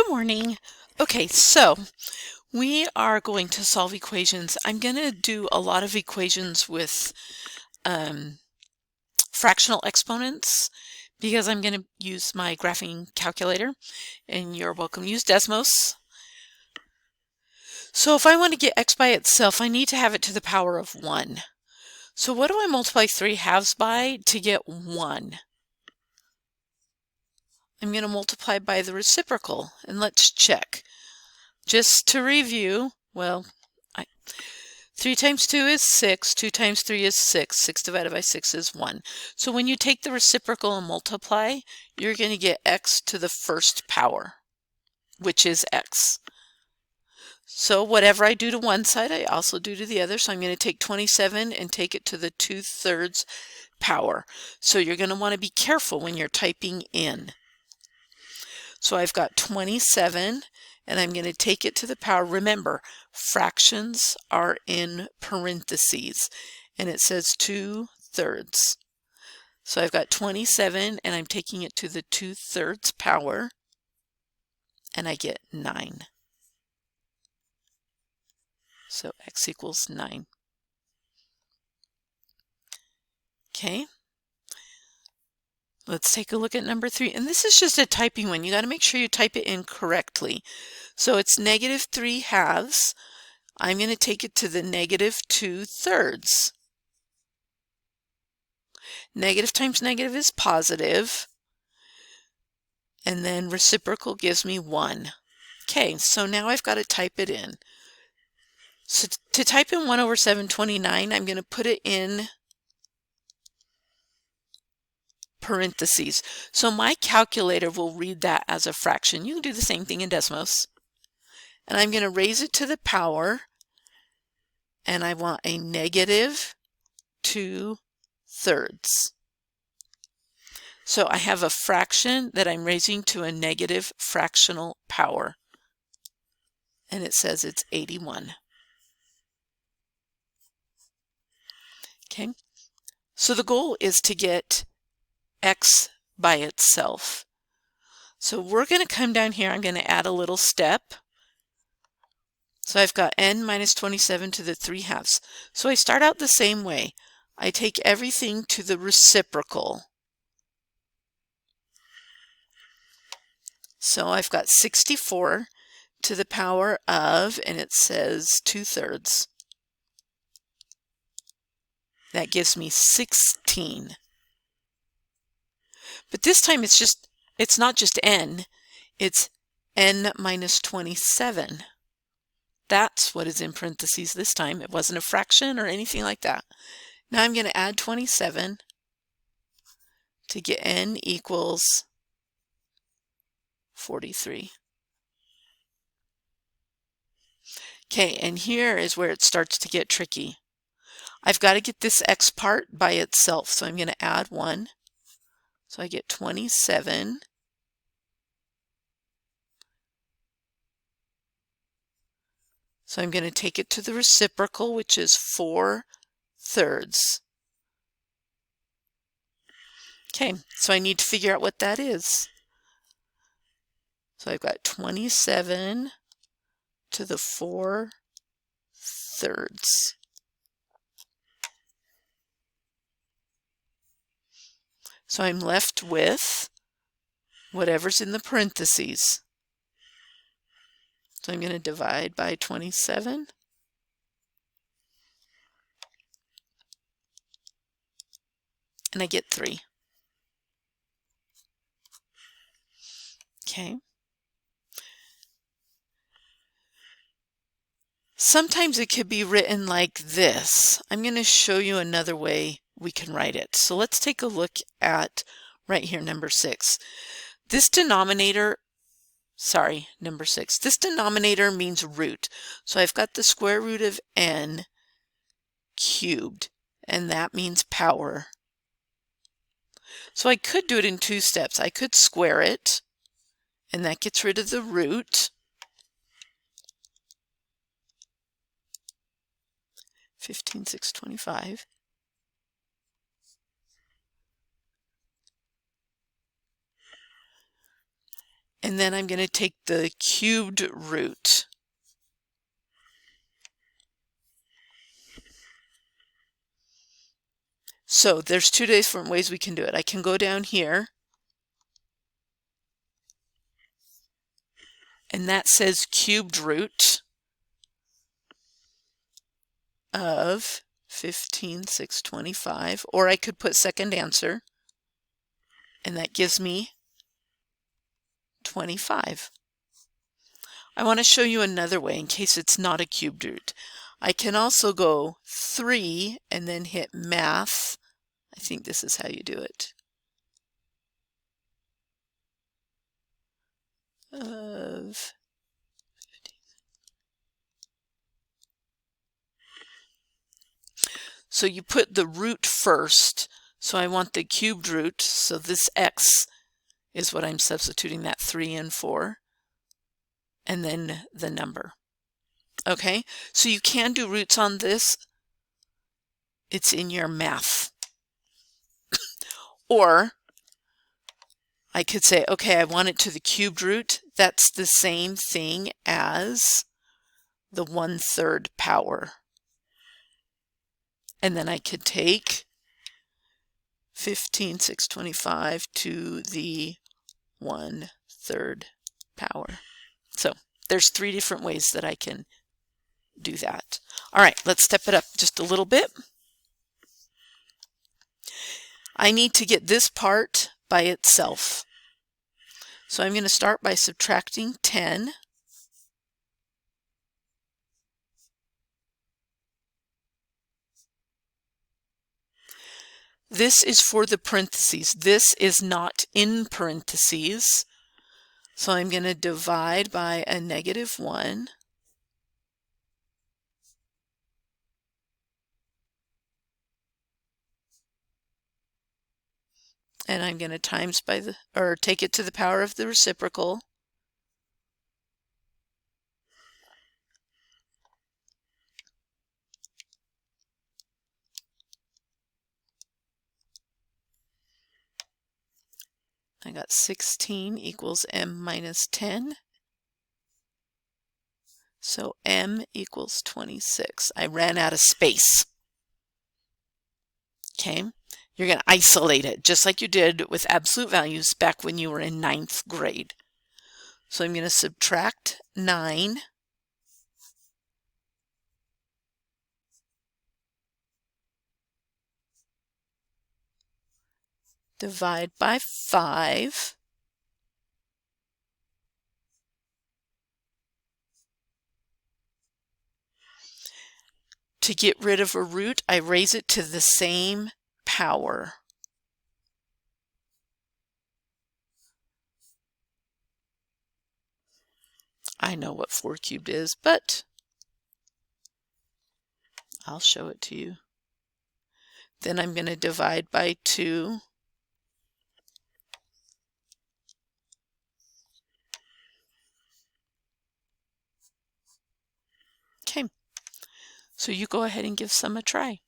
Good morning. Okay, so we are going to solve equations. I'm going to do a lot of equations with fractional exponents because I'm going to use my graphing calculator, and you're welcome to use Desmos. So if I want to get x by itself, I need to have it to the power of 1. So what do I multiply 3 halves by to get 1? I'm going to multiply by the reciprocal, and let's check. Just to review, well, 3 times 2 is 6, 2 times 3 is 6, 6 divided by 6 is 1. So when you take the reciprocal and multiply, you're going to get x to the first power, which is x. So whatever I do to one side, I also do to the other. So I'm going to take 27 and take it to the 2/3 power. So you're going to want to be careful when you're typing in. So I've got 27, and I'm going to take it to the power. Remember, fractions are in parentheses, and it says 2/3. So I've got 27, and I'm taking it to the 2/3 power, and I get 9. So x equals 9. Okay. Let's take a look at number 3. And this is just a typing one. You got to make sure you type it in correctly. So it's -3 halves. I'm going to take it to the -2/3. Negative times negative is positive. And then reciprocal gives me 1. Okay, so now I've got to type it in. So to type in 1/729, I'm going to put it in parentheses. So my calculator will read that as a fraction. You can do the same thing in Desmos. And I'm going to raise it to the power, and I want a -2/3. So I have a fraction that I'm raising to a negative fractional power, and it says it's 81. Okay, so the goal is to get x by itself. So we're going to come down here. I'm going to add a little step. So I've got n minus 27 to the 3 halves. So I start out the same way. I take everything to the reciprocal. So I've got 64 to the power of, and it says 2/3. That gives me 16. But this time it's not just n, it's n minus 27. That's what is in parentheses this time. It wasn't a fraction or anything like that. Now I'm going to add 27 to get n equals 43. Okay, and here is where it starts to get tricky. I've got to get this x part by itself, so I'm going to add 1. So I get 27. So I'm going to take it to the reciprocal, which is 4/3. Okay, so I need to figure out what that is. So I've got 27 to the 4/3. So I'm left with whatever's in the parentheses. So I'm going to divide by 27. And I get 3. Okay. Sometimes it could be written like this. I'm going to show you another way we can write it. So let's take a look at right here, number 6. This denominator, number 6. This denominator means root. So I've got the square root of n cubed, and that means power. So I could do it in 2 steps. I could square it, and that gets rid of the root. 15,625. And then I'm going to take the cubed root. So there's two different ways we can do it. I can go down here, and that says cubed root of 15,625, or I could put second answer, and that gives me 25. I want to show you another way in case it's not a cubed root. I can also go 3 and then hit math. I think this is how you do it. Of 15. So you put the root first. So I want the cubed root. So this x is what I'm substituting that 3 in for. And then the number. Okay, so you can do roots on this. It's in your math. Or I could say, okay, I want it to the cubed root. That's the same thing as the 1/3 power. And then I could take 15,625 to the 1/3 power. So there's 3 different ways that I can do that. All right, let's step it up just a little bit. I need to get this part by itself. So I'm going to start by subtracting 10. This is for the parentheses. This is not in parentheses. So I'm going to divide by a -1. And I'm going to times by the, or take it to the power of the reciprocal. I got 16 equals m minus 10. So m equals 26. I ran out of space. Okay, you're going to isolate it just like you did with absolute values back when you were in 9th grade. So I'm going to subtract 9. Divide by 5. To get rid of a root, I raise it to the same power. I know what 4 cubed is, but I'll show it to you. Then I'm going to divide by 2. Okay, so you go ahead and give some a try.